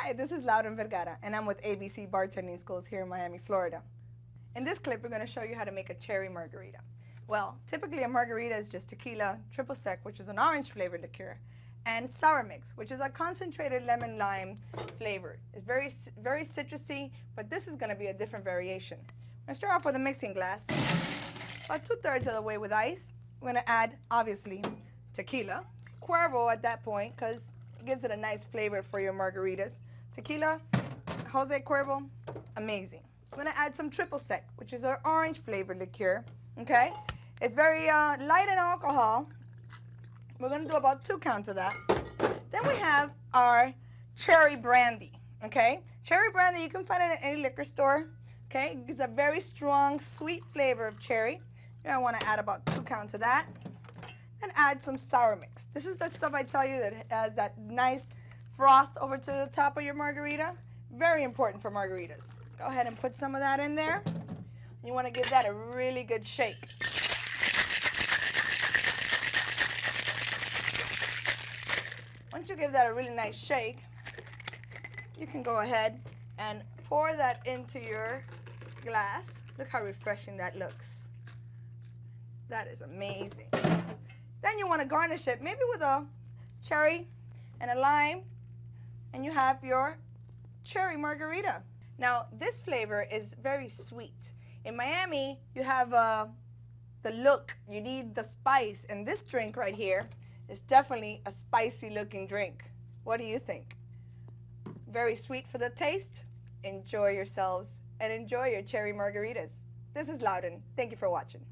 Hi, this is Laura Vergara, and I'm with ABC Bartending Schools here in Miami, Florida. In this clip, we're going to show you how to make a cherry margarita. Well, typically a margarita is just tequila, triple sec, which is an orange flavored liqueur, and sour mix, which is a concentrated lemon lime flavor. It's very citrusy, but this is going to be a different variation. I'm going to start off with a mixing glass, about 2/3 of the way with ice. I'm going to add, obviously, tequila, Cuervo at that point, because it gives it a nice flavor for your margaritas. Tequila, Jose Cuervo, amazing. I'm going to add some triple sec, which is our orange flavored liqueur. Okay? It's very light in alcohol. We're going to do about 2 counts of that. Then we have our cherry brandy. Okay? Cherry brandy, you can find it at any liquor store. Okay? It's a very strong, sweet flavor of cherry. You're going to want to add about 2 counts of that. And add some sour mix. This is the stuff I tell you that has that nice froth over to the top of your margarita. Very important for margaritas. Go ahead and put some of that in there. You want to give that a really good shake. Once you give that a really nice shake, you can go ahead and pour that into your glass. Look how refreshing that looks. That is amazing. Then you want to garnish it maybe with a cherry and a lime, and you have your cherry margarita. Now, this flavor is very sweet. In Miami, you have the look. You need the spice, and this drink right here is definitely a spicy looking drink. What do you think? Very sweet for the taste. Enjoy yourselves and enjoy your cherry margaritas. This is Loudon. Thank you for watching.